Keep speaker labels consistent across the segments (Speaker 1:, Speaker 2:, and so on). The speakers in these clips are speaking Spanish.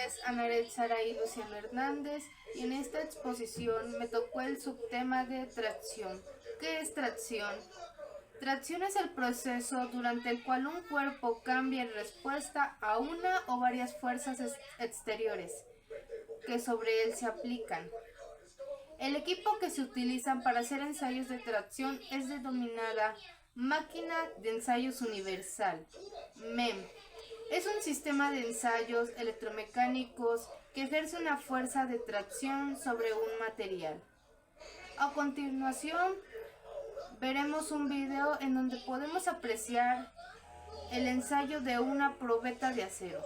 Speaker 1: es Anaret Saray Luciano Hernández y en esta exposición me tocó el subtema de tracción. ¿Qué es tracción? Tracción es el proceso durante el cual un cuerpo cambia en respuesta a una o varias fuerzas exteriores que sobre él se aplican. El equipo que se utilizan para hacer ensayos de tracción es denominada Máquina de Ensayos Universal, MEM. Es un sistema de ensayos electromecánicos que ejerce una fuerza de tracción sobre un material. A continuación, veremos un video en donde podemos apreciar el ensayo de una probeta de acero.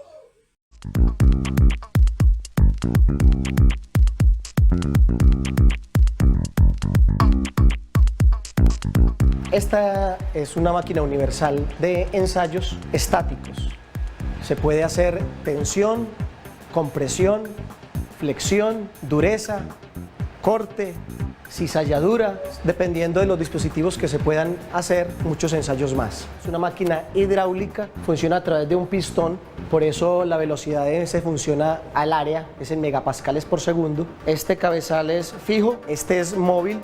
Speaker 2: Esta es una máquina universal de ensayos estáticos. Se puede hacer tensión, compresión, flexión, dureza, corte, cizalladura, dependiendo de los dispositivos que se puedan hacer, muchos ensayos más. Es una máquina hidráulica, funciona a través de un pistón, por eso la velocidad de ese funciona al área, es en megapascales por segundo. Este cabezal es fijo, este es móvil,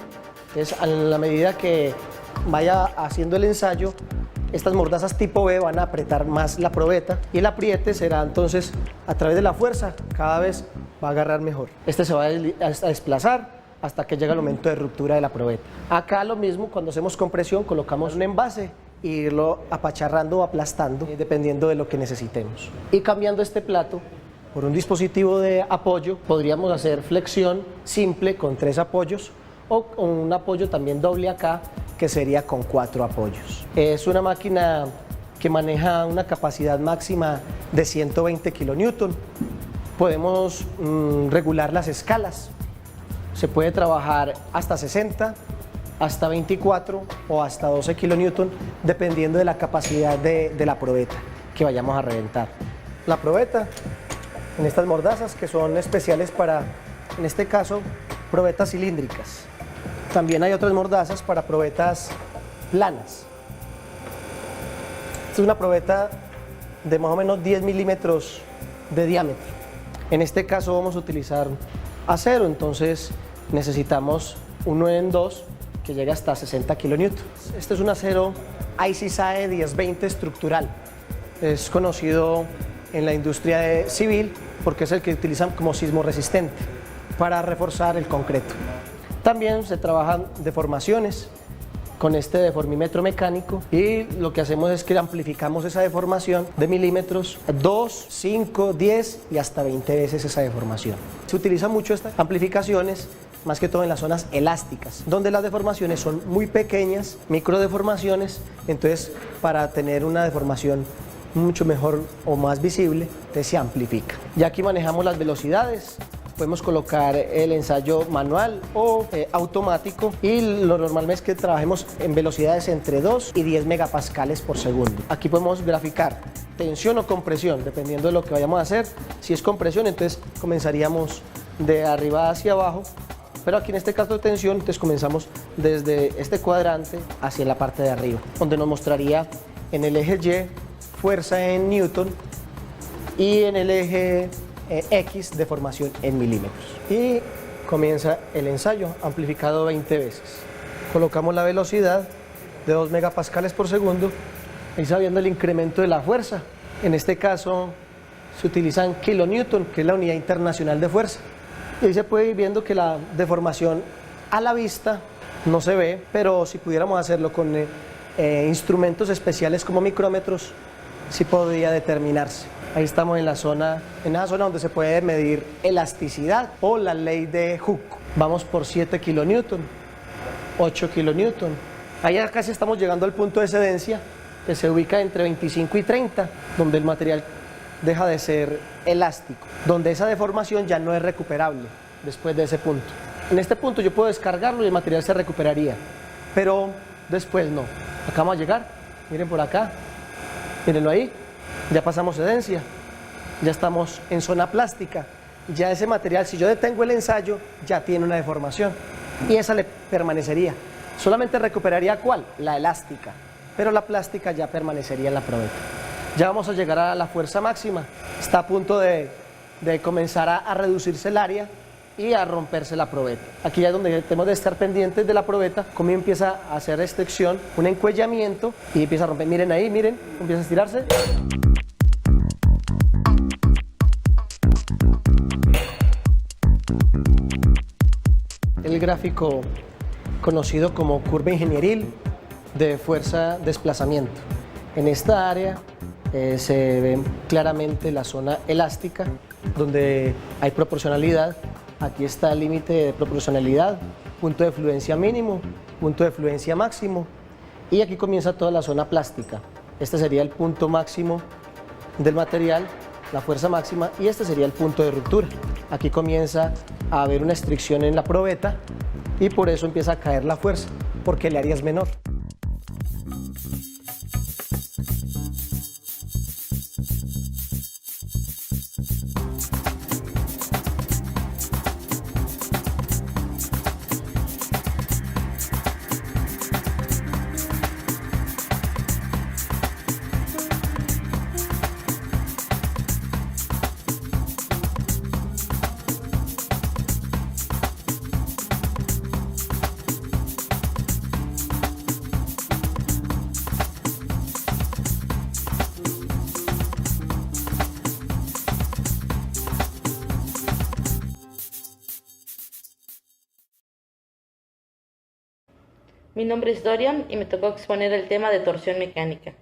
Speaker 2: entonces a la medida que vaya haciendo el ensayo, estas mordazas tipo B van a apretar más la probeta y el apriete será entonces a través de la fuerza, cada vez va a agarrar mejor. Este se va a desplazar hasta que llega el momento de ruptura de la probeta. Acá lo mismo, cuando hacemos compresión colocamos un envase e irlo apacharrando o aplastando dependiendo de lo que necesitemos. Y cambiando este plato por un dispositivo de apoyo podríamos hacer flexión simple con 3 apoyos o con un apoyo también doble acá, que sería con 4 apoyos. Es una máquina que maneja una capacidad máxima de 120 kN. Podemos regular las escalas. Se puede trabajar hasta 60, hasta 24 o hasta 12 kN, dependiendo de la capacidad de la probeta que vayamos a reventar. La probeta en estas mordazas que son especiales para, en este caso, probetas cilíndricas. También hay otras mordazas para probetas planas. Esta es una probeta de más o menos 10 milímetros de diámetro. En este caso vamos a utilizar acero, entonces necesitamos uno en 2 que llega hasta 60 kN. Este es un acero ICSAE 1020 estructural. Es conocido en la industria civil porque es el que utilizan como sismo resistente para reforzar el concreto. También se trabajan deformaciones con este deformímetro mecánico y lo que hacemos es que amplificamos esa deformación de milímetros 2, 5, 10 y hasta 20 veces esa deformación. Se utilizan mucho estas amplificaciones más que todo en las zonas elásticas, donde las deformaciones son muy pequeñas, microdeformaciones, entonces para tener una deformación mucho mejor o más visible, entonces se amplifica. Ya aquí manejamos las velocidades. Podemos colocar el ensayo manual o automático y lo normal es que trabajemos en velocidades entre 2 y 10 megapascales por segundo. Aquí podemos graficar tensión o compresión, dependiendo de lo que vayamos a hacer. Si es compresión, entonces comenzaríamos de arriba hacia abajo, pero aquí en este caso de tensión, entonces comenzamos desde este cuadrante hacia la parte de arriba, donde nos mostraría en el eje Y fuerza en newton y en el eje X deformación en milímetros. Y comienza el ensayo amplificado 20 veces. Colocamos la velocidad de 2 megapascales por segundo y sabiendo el incremento de la fuerza. En este caso se utilizan kilonewton, que es la unidad internacional de fuerza. Y ahí se puede ir viendo que la deformación a la vista no se ve, pero si pudiéramos hacerlo con instrumentos especiales como micrómetros, sí podría determinarse. Ahí estamos en esa zona donde se puede medir elasticidad o la ley de Hooke. Vamos por 7 kilonewton, 8 kilonewton. Ahí casi estamos llegando al punto de excedencia que se ubica entre 25 y 30, donde el material deja de ser elástico, donde esa deformación ya no es recuperable después de ese punto. En este punto yo puedo descargarlo y el material se recuperaría, pero después no. Acá vamos a llegar, miren por acá, mírenlo ahí. Ya pasamos excedencia, ya estamos en zona plástica, ya ese material, si yo detengo el ensayo, ya tiene una deformación y esa le permanecería. Solamente recuperaría ¿cuál? La elástica, pero la plástica ya permanecería en la probeta. Ya vamos a llegar a la fuerza máxima, está a punto de de comenzar a reducirse el área y a romperse la probeta. Aquí es donde tenemos de estar pendientes de la probeta, cómo empieza a hacer restricción, un encuellamiento y empieza a romper. Miren ahí, miren, empieza a estirarse. El gráfico conocido como curva ingenieril de fuerza-desplazamiento. En esta área se ve claramente la zona elástica, donde hay proporcionalidad. Aquí está el límite de proporcionalidad, punto de fluencia mínimo, punto de fluencia máximo, y aquí comienza toda la zona plástica. Este sería el punto máximo del material, la fuerza máxima, y este sería el punto de ruptura. Aquí comienza a haber una estricción en la probeta y por eso empieza a caer la fuerza, porque el área es menor.
Speaker 3: Mi nombre es Dorian y me tocó exponer el tema de torsión mecánica.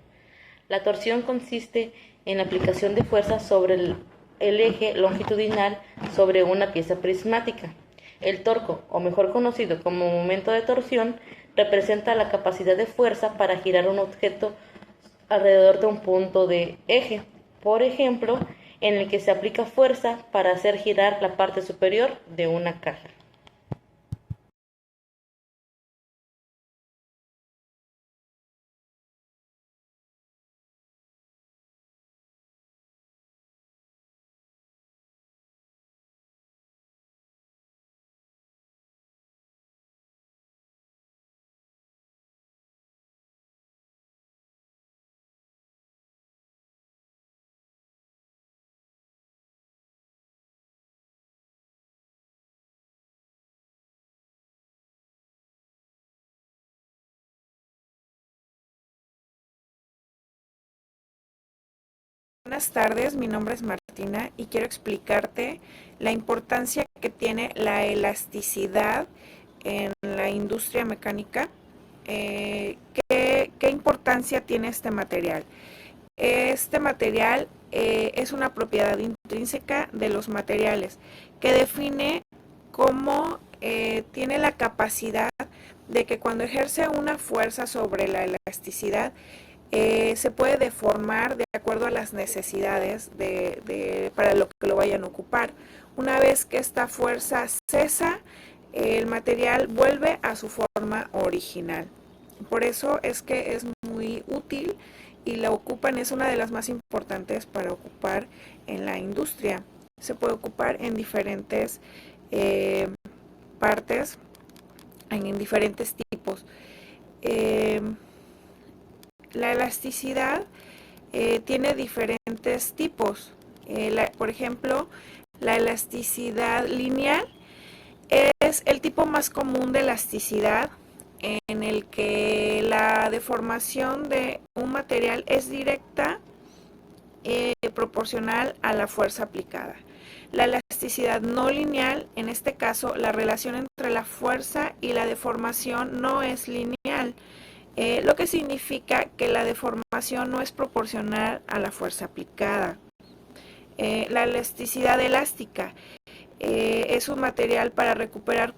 Speaker 3: La torsión consiste en la aplicación de fuerza sobre el eje longitudinal sobre una pieza prismática. El torco, o mejor conocido como momento de torsión, representa la capacidad de fuerza para girar un objeto alrededor de un punto de eje, por ejemplo, en el que se aplica fuerza para hacer girar la parte superior de una caja.
Speaker 4: Buenas tardes, mi nombre es Martina y quiero explicarte la importancia que tiene la elasticidad en la industria mecánica. ¿Qué importancia tiene este material? Este material es una propiedad intrínseca de los materiales que define cómo tiene la capacidad de que cuando ejerce una fuerza sobre la elasticidad, se puede deformar de acuerdo a las necesidades para lo que lo vayan a ocupar. Una vez que esta fuerza cesa, el material vuelve a su forma original. Por eso es que es muy útil y la ocupan, es una de las más importantes para ocupar en la industria. Se puede ocupar en diferentes partes, en diferentes tipos. La elasticidad tiene diferentes tipos. Por ejemplo, la elasticidad lineal es el tipo más común de elasticidad en el que la deformación de un material es directa proporcional a la fuerza aplicada. La elasticidad no lineal, en este caso, la relación entre la fuerza y la deformación no es lineal. Lo que significa que la deformación no es proporcional a la fuerza aplicada. La elasticidad elástica es un material para recuperar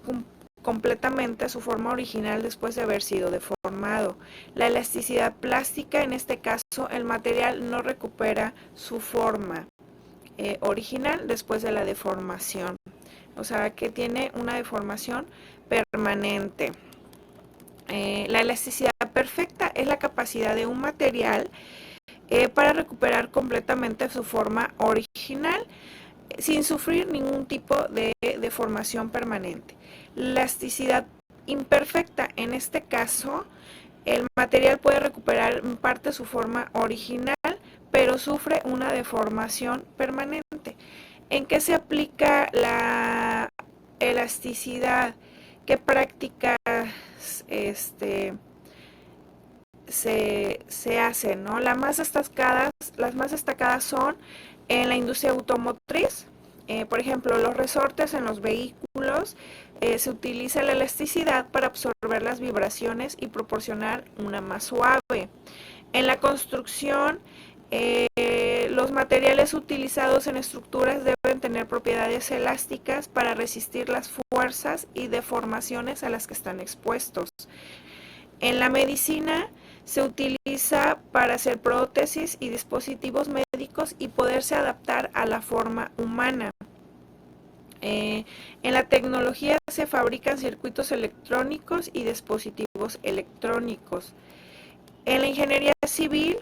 Speaker 4: completamente su forma original después de haber sido deformado. La elasticidad plástica, en este caso, el material no recupera su forma original después de la deformación. O sea, que tiene una deformación permanente. La elasticidad perfecta es la capacidad de un material para recuperar completamente su forma original sin sufrir ningún tipo de deformación permanente. La elasticidad imperfecta, en este caso, el material puede recuperar en parte su forma original, pero sufre una deformación permanente. ¿En qué se aplica la elasticidad? ¿Qué prácticas se hacen, ¿no? Las más destacadas son en la industria automotriz. Por ejemplo, los resortes en los vehículos, se utiliza la elasticidad para absorber las vibraciones y proporcionar una más suave. En la construcción, los materiales utilizados en estructuras deben tener propiedades elásticas para resistir las fuerzas y deformaciones a las que están expuestos. En la medicina se utiliza para hacer prótesis y dispositivos médicos y poderse adaptar a la forma humana. En la tecnología se fabrican circuitos electrónicos y dispositivos electrónicos. En la ingeniería civil,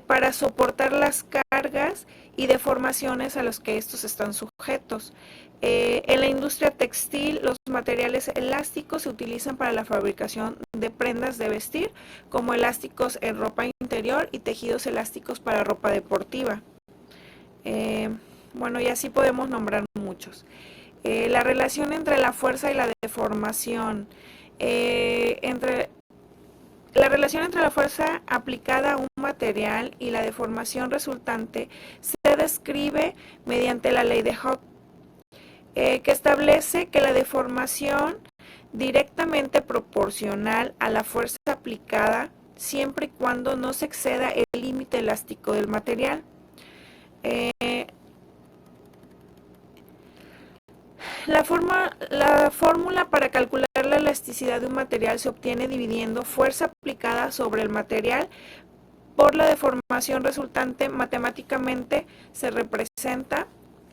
Speaker 4: para soportar las cargas y deformaciones a las que estos están sujetos. En la industria textil, los materiales elásticos se utilizan para la fabricación de prendas de vestir, como elásticos en ropa interior y tejidos elásticos para ropa deportiva. Bueno, y así podemos nombrar muchos. La relación entre la fuerza y la deformación. La relación entre la fuerza aplicada a un material y la deformación resultante se describe mediante la ley de Hooke, que establece que la deformación directamente proporcional a la fuerza aplicada siempre y cuando no se exceda el límite elástico del material. La fórmula para calcular la elasticidad de un material se obtiene dividiendo fuerza aplicada sobre el material por la deformación resultante. Matemáticamente se representa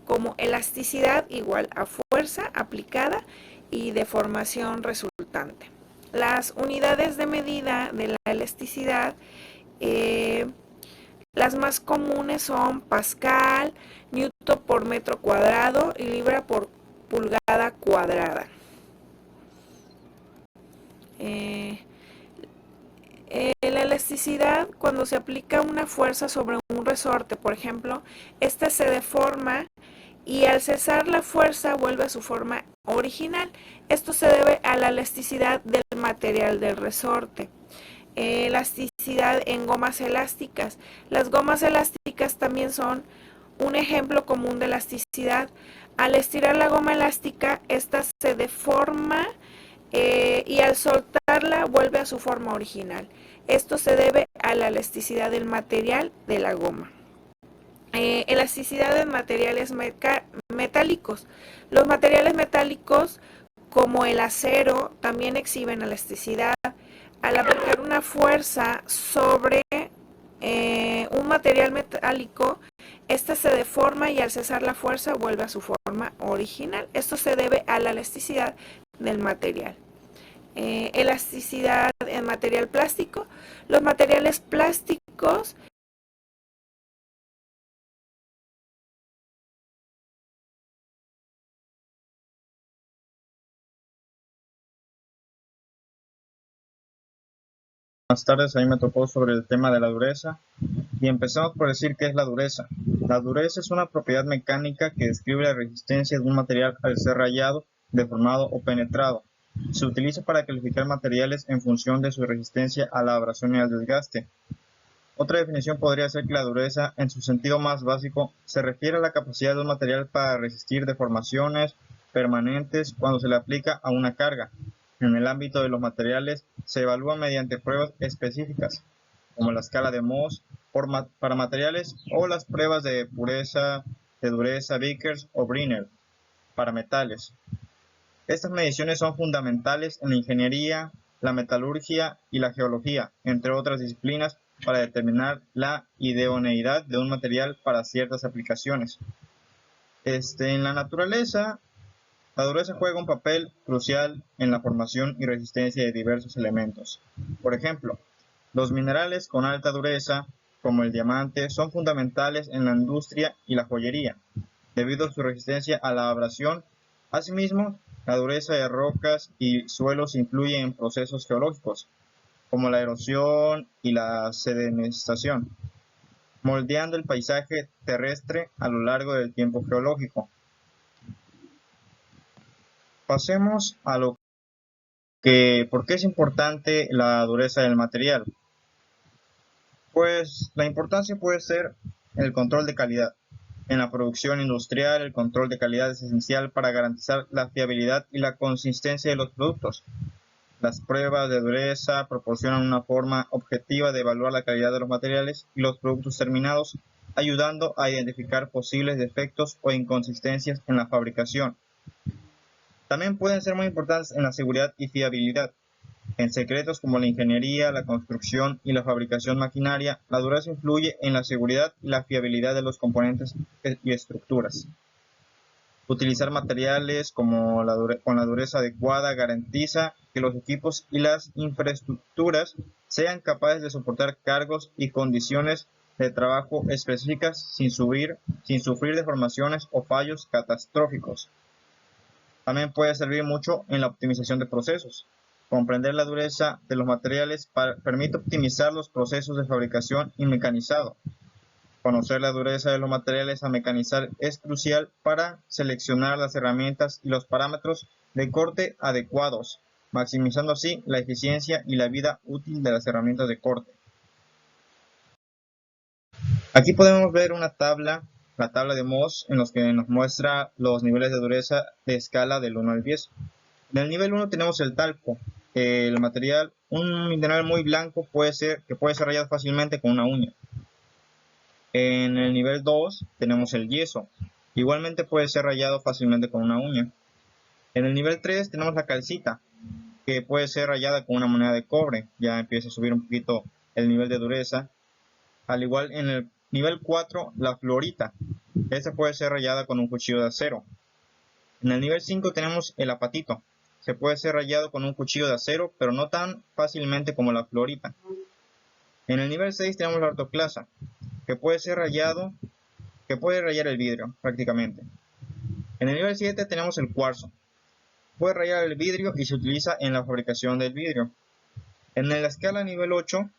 Speaker 4: como elasticidad igual a fuerza aplicada y deformación resultante. Las unidades de medida de la elasticidad, las más comunes son Pascal, Newton por metro cuadrado y libra por pulgada cuadrada. La elasticidad, cuando se aplica una fuerza sobre un resorte, por ejemplo, este se deforma y al cesar la fuerza vuelve a su forma original. Esto se debe a la elasticidad del material del resorte. Elasticidad en gomas elásticas. Las gomas elásticas también son un ejemplo común de elasticidad. Al estirar la goma elástica, esta se deforma y al soltarla vuelve a su forma original. Esto se debe a la elasticidad del material de la goma. Elasticidad en materiales metálicos. Los materiales metálicos, como el acero, también exhiben elasticidad. Al aplicar una fuerza sobre un material metálico, este se deforma y al cesar la fuerza vuelve a su forma original. Esto se debe a la elasticidad del material. Elasticidad en material plástico. Los materiales plásticos
Speaker 5: Buenas tardes, a mí me tocó sobre el tema de la dureza y empezamos por decir qué es la dureza. La dureza es una propiedad mecánica que describe la resistencia de un material al ser rayado, deformado o penetrado. Se utiliza para calificar materiales en función de su resistencia a la abrasión y al desgaste. Otra definición podría ser que la dureza, en su sentido más básico, se refiere a la capacidad de un material para resistir deformaciones permanentes cuando se le aplica a una carga. En el ámbito de los materiales se evalúa mediante pruebas específicas, como la escala de Mohs para materiales o las pruebas de pureza, de dureza, Vickers o Brinell para metales. Estas mediciones son fundamentales en la ingeniería, la metalurgia y la geología, entre otras disciplinas, para determinar la idoneidad de un material para ciertas aplicaciones. En la naturaleza, la dureza juega un papel crucial en la formación y resistencia de diversos elementos. Por ejemplo, los minerales con alta dureza, como el diamante, son fundamentales en la industria y la joyería, debido a su resistencia a la abrasión. Asimismo, la dureza de rocas y suelos influye en procesos geológicos, como la erosión y la sedimentación. moldeando el paisaje terrestre a lo largo del tiempo geológico. Pasemos a lo que, ¿por qué es importante la dureza del material? Pues la importancia puede ser el control de calidad. En la producción industrial, el control de calidad es esencial para garantizar la fiabilidad y la consistencia de los productos. Las pruebas de dureza proporcionan una forma objetiva de evaluar la calidad de los materiales y los productos terminados, ayudando a identificar posibles defectos o inconsistencias en la fabricación. También pueden ser muy importantes en la seguridad y fiabilidad. En secretos como la ingeniería, la construcción y la fabricación maquinaria, la dureza influye en la seguridad y la fiabilidad de los componentes y estructuras. Utilizar materiales con la dureza adecuada garantiza que los equipos y las infraestructuras sean capaces de soportar cargos y condiciones de trabajo específicas sin sufrir deformaciones o fallos catastróficos. También puede servir mucho en la optimización de procesos. Comprender la dureza de los materiales permite optimizar los procesos de fabricación y mecanizado. Conocer la dureza de los materiales a mecanizar es crucial para seleccionar las herramientas y los parámetros de corte adecuados, maximizando así la eficiencia y la vida útil de las herramientas de corte. Aquí podemos ver una tabla, la tabla de Mohs, en los que nos muestra los niveles de dureza de escala del 1 al 10. En el nivel 1 tenemos el talco, el material, un mineral muy blanco que puede ser rayado fácilmente con una uña. En el nivel 2 tenemos el yeso, igualmente puede ser rayado fácilmente con una uña. En el nivel 3 tenemos la calcita, que puede ser rayada con una moneda de cobre, ya empieza a subir un poquito el nivel de dureza. Al igual en el nivel 4 la fluorita, esta puede ser rayada con un cuchillo de acero. En el nivel 5 tenemos el apatito, se puede ser rayado con un cuchillo de acero, pero no tan fácilmente como la fluorita. En el nivel 6 tenemos la ortoclasa, que puede rayar el vidrio prácticamente. En el nivel 7 tenemos el cuarzo, puede rayar el vidrio y se utiliza en la fabricación del vidrio. En la escala nivel 8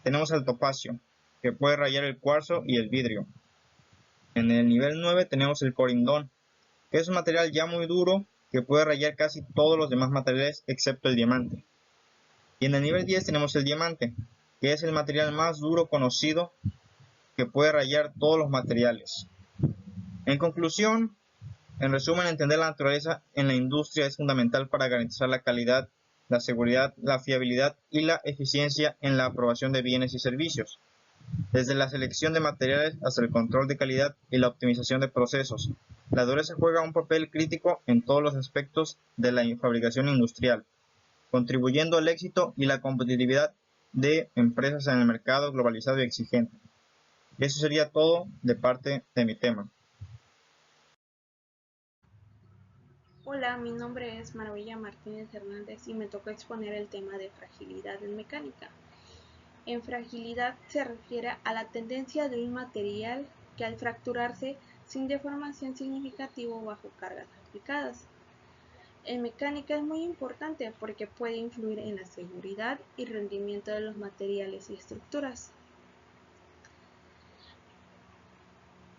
Speaker 5: tenemos el topacio, que puede rayar el cuarzo y el vidrio. En el nivel 9 tenemos el corindón, que es un material ya muy duro que puede rayar casi todos los demás materiales excepto el diamante. Y en el nivel 10 tenemos el diamante, que es el material más duro conocido que puede rayar todos los materiales. En conclusión, en resumen, entender la naturaleza en la industria es fundamental para garantizar la calidad, la seguridad, la fiabilidad y la eficiencia en la aprobación de bienes y servicios, desde la selección de materiales hasta el control de calidad y la optimización de procesos. La dureza juega un papel crítico en todos los aspectos de la fabricación industrial, contribuyendo al éxito y la competitividad de empresas en el mercado globalizado y exigente. Eso sería todo de parte de mi tema.
Speaker 6: Hola, mi nombre es Maravilla Martínez Hernández y me tocó exponer el tema de fragilidad en mecánica. En fragilidad se refiere a la tendencia de un material que al fracturarse sin deformación significativa o bajo cargas aplicadas. En mecánica es muy importante porque puede influir en la seguridad y rendimiento de los materiales y estructuras.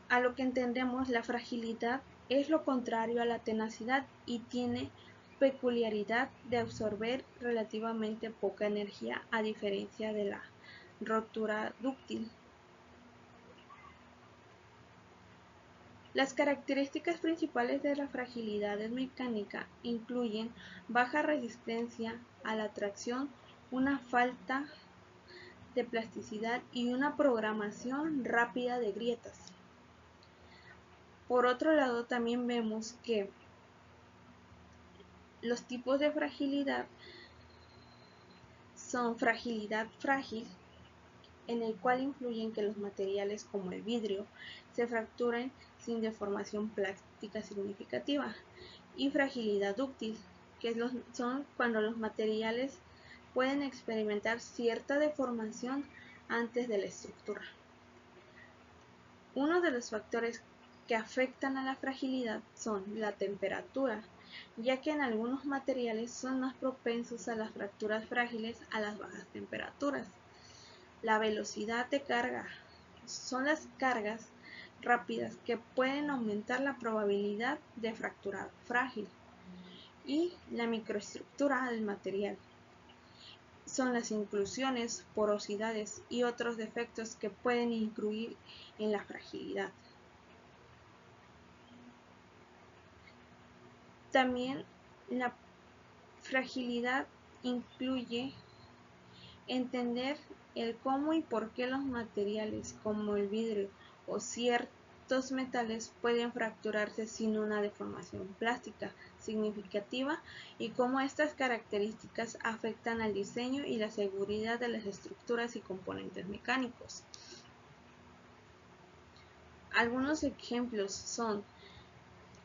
Speaker 6: A lo que entendemos, la fragilidad es lo contrario a la tenacidad y tiene peculiaridad de absorber relativamente poca energía a diferencia de la rotura dúctil. Las características principales de la fragilidad mecánica incluyen baja resistencia a la tracción, una falta de plasticidad y una programación rápida de grietas. Por otro lado, también vemos que los tipos de fragilidad son fragilidad frágil, en el cual influyen que los materiales como el vidrio se fracturen sin deformación plástica significativa, y fragilidad dúctil, que son cuando los materiales pueden experimentar cierta deformación antes de la estructura. Uno de los factores que afectan a la fragilidad son la temperatura, ya que en algunos materiales son más propensos a las fracturas frágiles a las bajas temperaturas. La velocidad de carga son las cargas rápidas que pueden aumentar la probabilidad de fractura frágil. Y la microestructura del material son las inclusiones, porosidades y otros defectos que pueden incluir en la fragilidad. También la fragilidad incluye entender el cómo y por qué los materiales como el vidrio o ciertos metales pueden fracturarse sin una deformación plástica significativa y cómo estas características afectan al diseño y la seguridad de las estructuras y componentes mecánicos. Algunos ejemplos son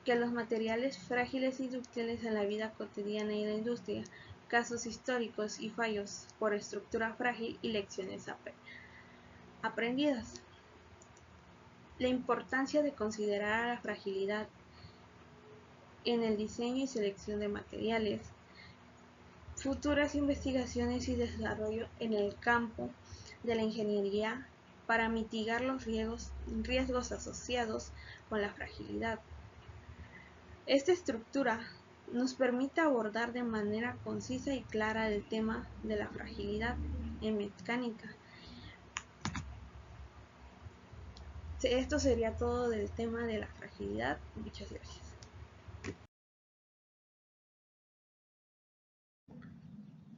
Speaker 6: que los materiales frágiles y dúctiles en la vida cotidiana y la industria, casos históricos y fallos por estructura frágil y lecciones aprendidas. La importancia de considerar la fragilidad en el diseño y selección de materiales, futuras investigaciones y desarrollo en el campo de la ingeniería para mitigar los riesgos asociados con la fragilidad. Esta estructura nos permite abordar de manera concisa y clara el tema de la fragilidad en mecánica. Esto sería todo del tema de la fragilidad. Muchas gracias.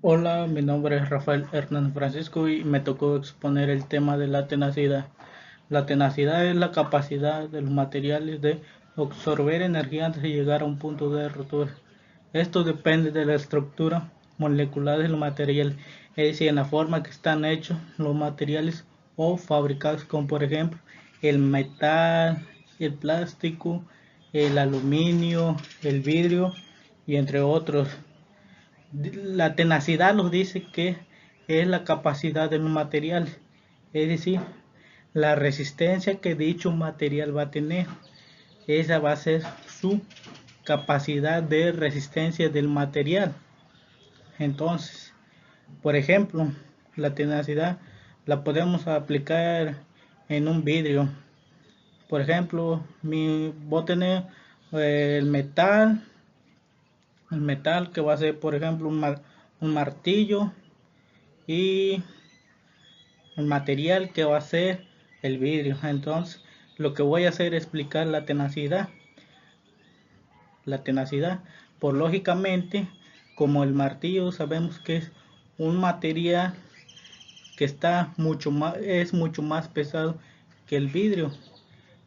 Speaker 7: Hola, mi nombre es Rafael Hernández Francisco y me tocó exponer el tema de la tenacidad. La tenacidad es la capacidad de los materiales de absorber energía antes de llegar a un punto de rotura. Esto depende de la estructura molecular del material, es decir, en la forma que están hechos los materiales o fabricados, como por ejemplo el metal, el plástico, el aluminio, el vidrio y entre otros. La tenacidad nos dice que es la capacidad de un material, es decir, la resistencia que dicho material va a tener. Esa va a ser su capacidad de resistencia del material. Entonces, por ejemplo, la tenacidad la podemos aplicar en un vidrio. Por ejemplo, voy a tener el metal que va a ser, por ejemplo, un martillo, y el material que va a ser el vidrio. Entonces, lo que voy a hacer es explicar la tenacidad. La tenacidad, por lógicamente, como el martillo sabemos que es un material que es mucho más pesado que el vidrio.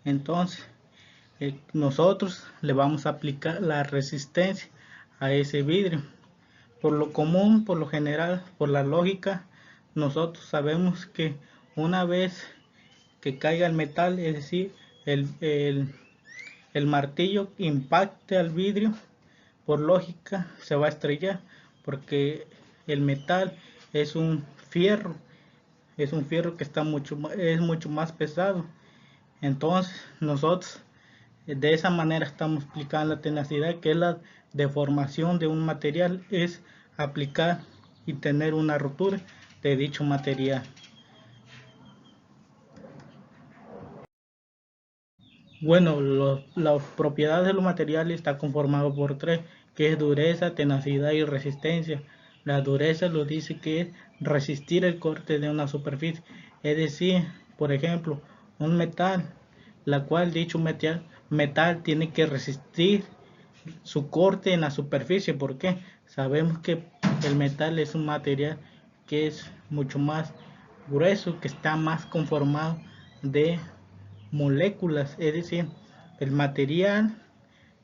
Speaker 7: Entonces, nosotros le vamos a aplicar la resistencia a ese vidrio. Por lo común, por lo general, por la lógica, nosotros sabemos que una vez que caiga el metal, es decir, el martillo impacte al vidrio, por lógica se va a estrellar, porque el metal es un fierro que es mucho más pesado. Entonces nosotros de esa manera estamos explicando la tenacidad, que es la deformación de un material, es aplicar y tener una rotura de dicho material. Bueno, las propiedades de los materiales está conformado por tres, que es dureza, tenacidad y resistencia. La dureza lo dice que es resistir el corte de una superficie, es decir, por ejemplo, un metal, la cual dicho metal tiene que resistir su corte en la superficie. ¿Por qué? Sabemos que el metal es un material que es mucho más grueso, que está más conformado de moléculas, es decir, el material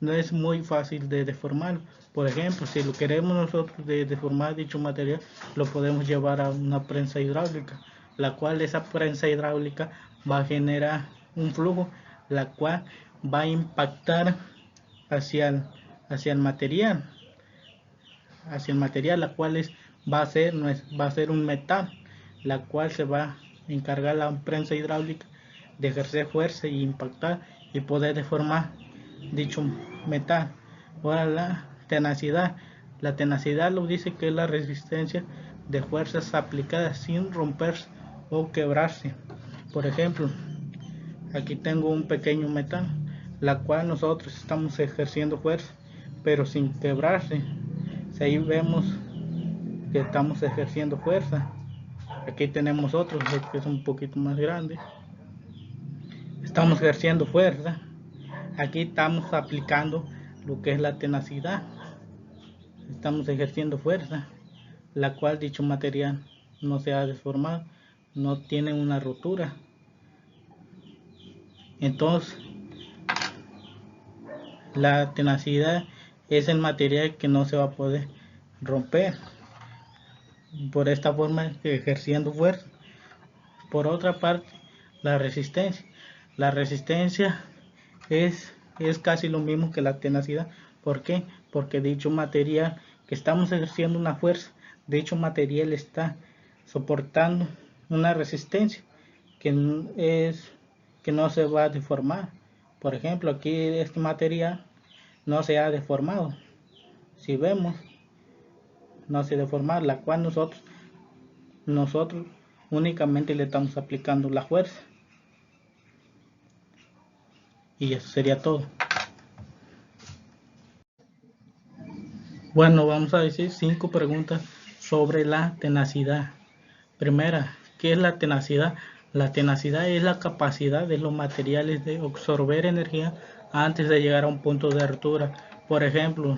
Speaker 7: no es muy fácil de deformar. Por ejemplo, si lo queremos nosotros deformar dicho material, lo podemos llevar a una prensa hidráulica, la cual esa prensa hidráulica va a generar un flujo, la cual va a impactar hacia el material, la cual va a ser un metal, la cual se va a encargar la prensa hidráulica de ejercer fuerza y impactar y poder deformar dicho metal. Ahora la tenacidad lo dice que es la resistencia de fuerzas aplicadas sin romperse o quebrarse. Por ejemplo, aquí tengo un pequeño metal, la cual nosotros estamos ejerciendo fuerza, pero sin quebrarse. Si ahí vemos que estamos ejerciendo fuerza. Aquí tenemos otro que es un poquito más grande. Estamos ejerciendo fuerza. Aquí estamos aplicando lo que es la tenacidad. Estamos ejerciendo fuerza, la cual dicho material no se ha deformado, no tiene una rotura. Entonces, la tenacidad es el material que no se va a poder romper por esta forma, ejerciendo fuerza. Por otra parte, la resistencia. La resistencia es casi lo mismo que la tenacidad. ¿Por qué? Porque dicho material que estamos ejerciendo una fuerza, dicho material está soportando una resistencia que no se va a deformar. Por ejemplo, aquí este material no se ha deformado. Si vemos, no se ha deformado, la cual nosotros únicamente le estamos aplicando la fuerza. Y eso sería todo. Bueno, vamos a decir 5 preguntas sobre la tenacidad. Primera, ¿qué es la tenacidad? La tenacidad es la capacidad de los materiales de absorber energía antes de llegar a un punto de ruptura. Por ejemplo,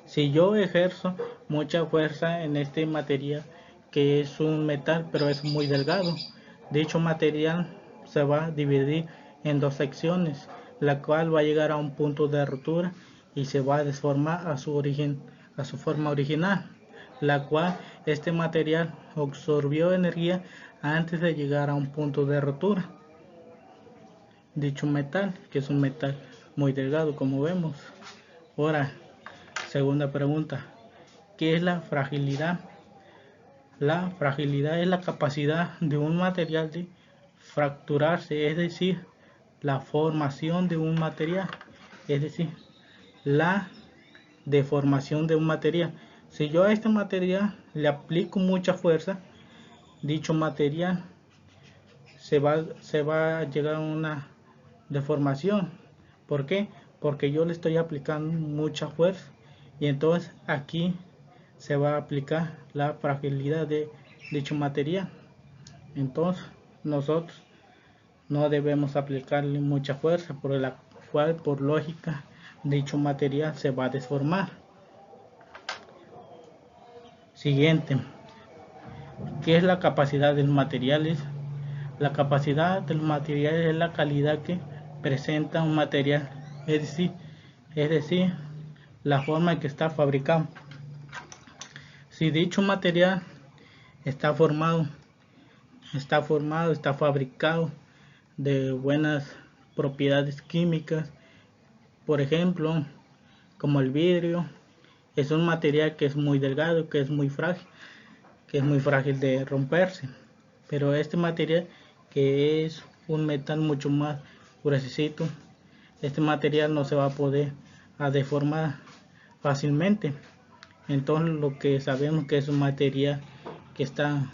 Speaker 7: si yo ejerzo mucha fuerza en este material, que es un metal pero es muy delgado, dicho material se va a dividir en 2 secciones, la cual va a llegar a un punto de ruptura y se va a deformar a su forma original, la cual este material absorbió energía antes de llegar a un punto de rotura. Dicho metal, que es un metal muy delgado como vemos. Ahora, segunda pregunta, ¿qué es la fragilidad? La fragilidad es la capacidad de un material de fracturarse, es decir, la formación de un material, es decir, la deformación de un material. Si yo a este material le aplico mucha fuerza, dicho material se va a llegar a una deformación. ¿Por qué? Porque yo le estoy aplicando mucha fuerza y entonces aquí se va a aplicar la fragilidad de dicho material. Entonces nosotros no debemos aplicarle mucha fuerza, por la cual por lógica dicho material se va a deformar. Siguiente, ¿qué es la capacidad de los materiales? La capacidad de los materiales es la calidad que presenta un material, es decir, la forma en que está fabricado. Si dicho material está fabricado de buenas propiedades químicas, por ejemplo, como el vidrio, es un material que es muy delgado, que es muy frágil de romperse. Pero este material, que es un metal mucho más gruesecito, este material no se va a poder deformar fácilmente. Entonces lo que sabemos que es un material que está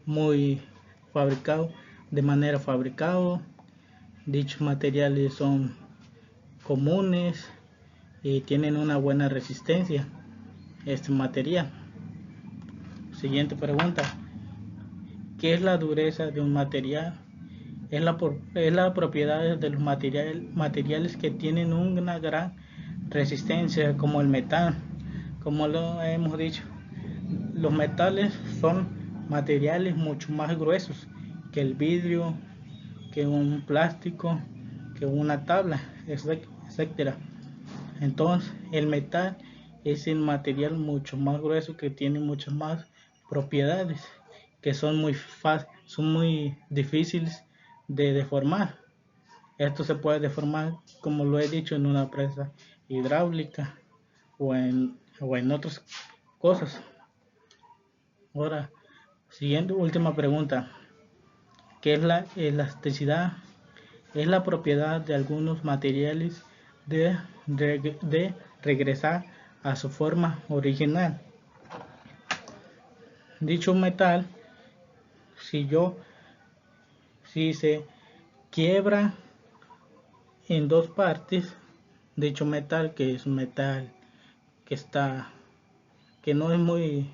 Speaker 7: muy fabricado, dichos materiales son comunes y tienen una buena resistencia este material. Siguiente pregunta, ¿qué es la dureza de un material? Es la propiedad de los materiales que tienen una gran resistencia, como el metal. Como lo hemos dicho, los metales son materiales mucho más gruesos que el vidrio, que un plástico, que una tabla, etcétera. Entonces el metal es el material mucho más grueso, que tiene muchas más propiedades, que son muy difíciles de deformar. Esto se puede deformar, como lo he dicho, en una presa hidráulica o en otras cosas. Ahora, siguiente, última pregunta, ¿qué es la elasticidad? Es la propiedad de algunos materiales de regresar a su forma original. Dicho metal, si si se quiebra en dos partes dicho metal, que es un metal que está, que no es muy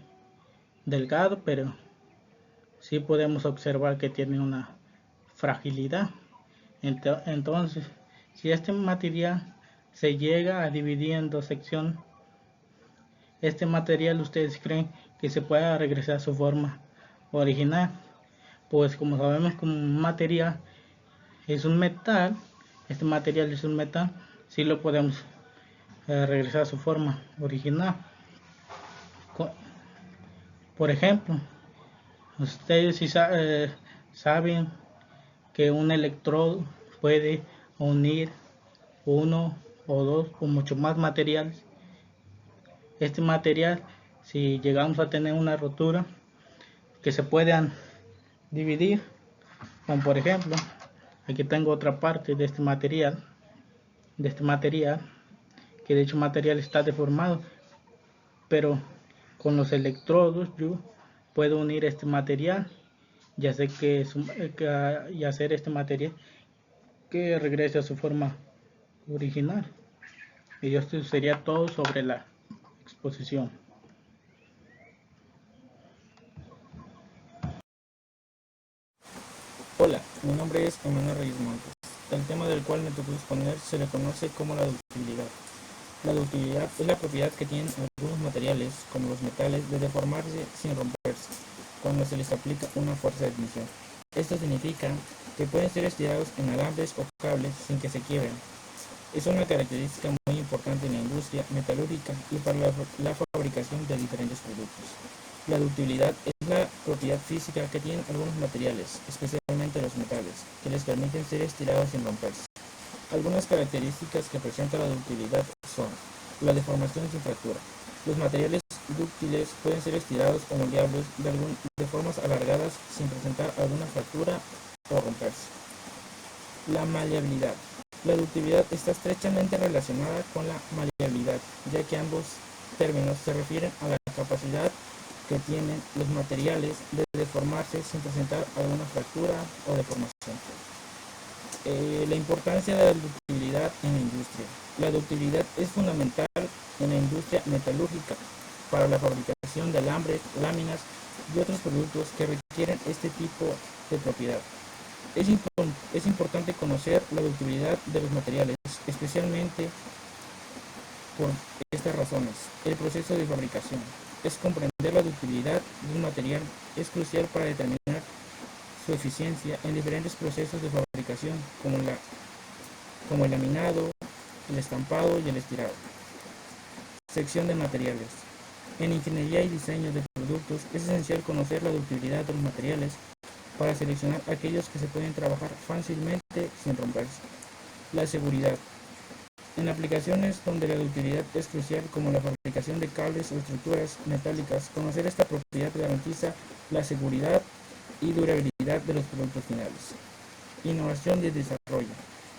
Speaker 7: delgado, pero sí podemos observar que tiene una fragilidad. Entonces, si este material se llega a dividir en dos secciones, este material, ¿ustedes creen que se pueda regresar a su forma original? Pues como sabemos que un material es un metal, este material es un metal, sí lo podemos regresar a su forma original. Por ejemplo, ustedes si saben que un electrodo puede unir uno o dos o mucho más materiales. Este material, si llegamos a tener una rotura, que se puedan dividir, como por ejemplo, aquí tengo otra parte de este material, que de hecho material está deformado, pero con los electrodos yo puedo unir este material y hacer y hacer este material que regrese a su forma original. Y esto sería todo sobre la exposición.
Speaker 8: Hola, mi nombre es Emanuel Reyes Montes. El tema del cual me tocó exponer se le conoce como la ductilidad. La ductilidad es la propiedad que tienen algunos materiales, como los metales, de deformarse sin romperse, cuando se les aplica una fuerza de tensión. Esto significa que pueden ser estirados en alambres o cables sin que se quiebren. Es una característica muy importante en la industria metalúrgica y para la fabricación de diferentes productos. La ductilidad es la propiedad física que tienen algunos materiales, especialmente los metales, que les permiten ser estirados sin romperse. Algunas características que presenta la ductilidad son la deformación sin fractura. Los materiales dúctiles pueden ser estirados o moldeables de formas alargadas sin presentar alguna fractura o romperse. La maleabilidad. La ductibilidad está estrechamente relacionada con la maleabilidad, ya que ambos términos se refieren a la capacidad que tienen los materiales de deformarse sin presentar alguna fractura o deformación. La importancia de la ductibilidad en la industria. La ductilidad es fundamental en la industria metalúrgica para la fabricación de alambres, láminas y otros productos que requieren este tipo de propiedad. Es importante conocer la ductibilidad de los materiales, especialmente por estas razones. El proceso de fabricación. Es comprender la ductilidad de un material es crucial para determinar su eficiencia en diferentes procesos de fabricación, como el laminado, el estampado y el estirado. Sección de materiales. En ingeniería y diseño de productos es esencial conocer la ductilidad de los materiales para seleccionar aquellos que se pueden trabajar fácilmente sin romperse. La seguridad. En aplicaciones donde la ductilidad es crucial, como la fabricación de cables o estructuras metálicas, conocer esta propiedad garantiza la seguridad y durabilidad de los productos finales. Innovación y desarrollo.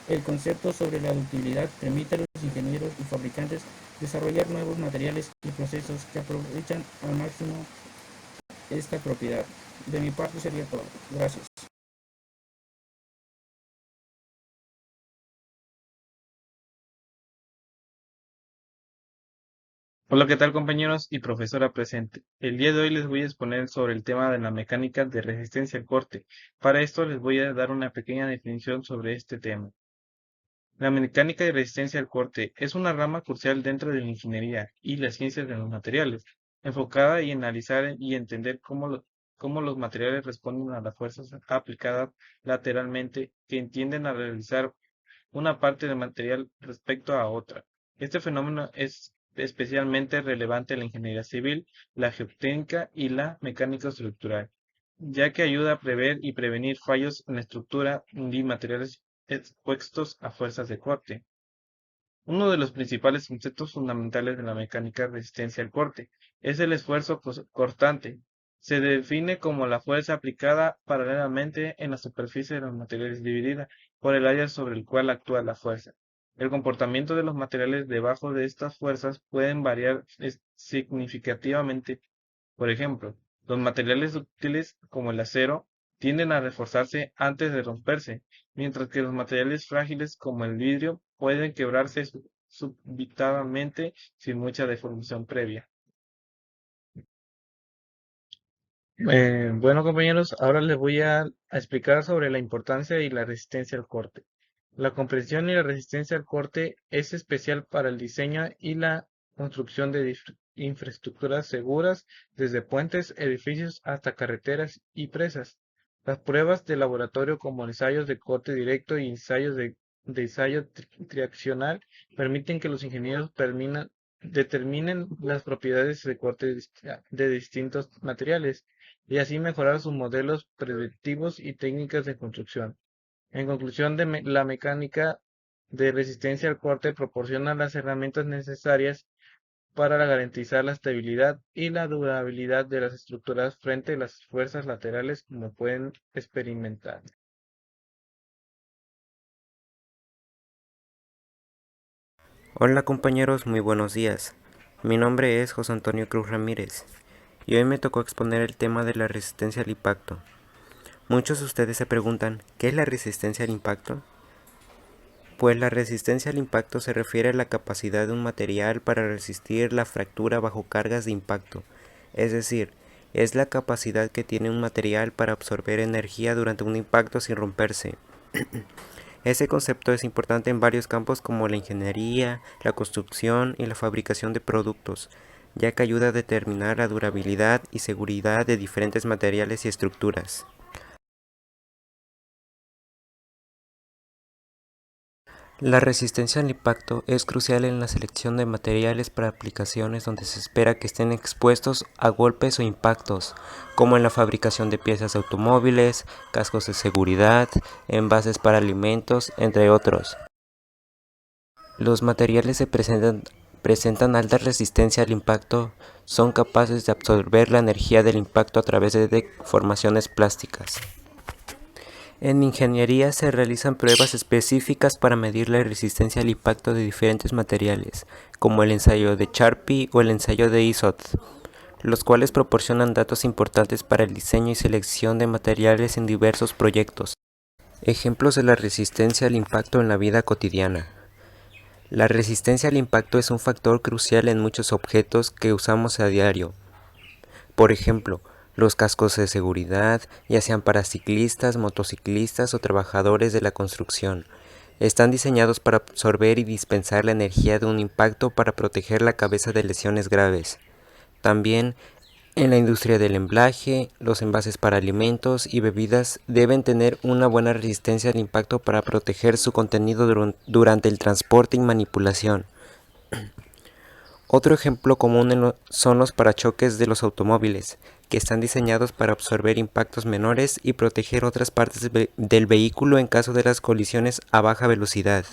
Speaker 8: El concepto sobre la ductilidad permite a los ingenieros y fabricantes desarrollar nuevos materiales y procesos que aprovechan al máximo esta propiedad. De mi parte sería todo. Gracias.
Speaker 9: Hola, ¿qué tal compañeros y profesora presente? El día de hoy les voy a exponer sobre el tema de la mecánica de resistencia al corte. Para esto les voy a dar una pequeña definición sobre este tema. La mecánica de resistencia al corte es una rama crucial dentro de la ingeniería y las ciencias de los materiales, enfocada en analizar y entender cómo los materiales responden a las fuerzas aplicadas lateralmente que tienden a realizar una parte del material respecto a otra. Este fenómeno es especialmente relevante en la ingeniería civil, la geotécnica y la mecánica estructural, ya que ayuda a prever y prevenir fallos en la estructura y materiales expuestos a fuerzas de corte. Uno de los principales conceptos fundamentales de la mecánica de resistencia al corte es el esfuerzo cortante. Se define como la fuerza aplicada paralelamente en la superficie de los materiales dividida por el área sobre el cual actúa la fuerza. El comportamiento de los materiales debajo de estas fuerzas pueden variar significativamente. Por ejemplo, los materiales dúctiles como el acero tienden a reforzarse antes de romperse, mientras que los materiales frágiles como el vidrio pueden quebrarse súbitamente sin mucha deformación previa. Bueno, compañeros, ahora les voy a explicar sobre la importancia y la resistencia al corte. La comprensión y la resistencia al corte es especial para el diseño y la construcción de infraestructuras seguras, desde puentes, edificios hasta carreteras y presas. Las pruebas de laboratorio como ensayos de corte directo y ensayos de ensayo triaccional permiten que los ingenieros determinen las propiedades de corte de distintos materiales y así mejorar sus modelos predictivos y técnicas de construcción. En conclusión, la mecánica de resistencia al corte proporciona las herramientas necesarias para garantizar la estabilidad y la durabilidad de las estructuras frente a las fuerzas laterales como pueden experimentar.
Speaker 10: Hola compañeros, muy buenos días. Mi nombre es José Antonio Cruz Ramírez y hoy me tocó exponer el tema de la resistencia al impacto. Muchos de ustedes se preguntan, ¿qué es la resistencia al impacto? Pues la resistencia al impacto se refiere a la capacidad de un material para resistir la fractura bajo cargas de impacto, es decir, es la capacidad que tiene un material para absorber energía durante un impacto sin romperse. Ese concepto es importante en varios campos como la ingeniería, la construcción y la fabricación de productos, ya que ayuda a determinar la durabilidad y seguridad de diferentes materiales y estructuras. La resistencia al impacto es crucial en la selección de materiales para aplicaciones donde se espera que estén expuestos a golpes o impactos, como en la fabricación de piezas de automóviles, cascos de seguridad, envases para alimentos, entre otros. Los materiales que presentan alta resistencia al impacto son capaces de absorber la energía del impacto a través de deformaciones plásticas. En ingeniería se realizan pruebas específicas para medir la resistencia al impacto de diferentes materiales, como el ensayo de Charpy o el ensayo de ISOT, los cuales proporcionan datos importantes para el diseño y selección de materiales en diversos proyectos. Ejemplos de la resistencia al impacto en la vida cotidiana. La resistencia al impacto es un factor crucial en muchos objetos que usamos a diario. Por ejemplo, los cascos de seguridad, ya sean para ciclistas, motociclistas o trabajadores de la construcción, están diseñados para absorber y dispensar la energía de un impacto para proteger la cabeza de lesiones graves. También, en la industria del embalaje, los envases para alimentos y bebidas deben tener una buena resistencia al impacto para proteger su contenido durante el transporte y manipulación. Otro ejemplo común son los parachoques de los automóviles, que están diseñados para absorber impactos menores y proteger otras partes del vehículo en caso de las colisiones a baja velocidad.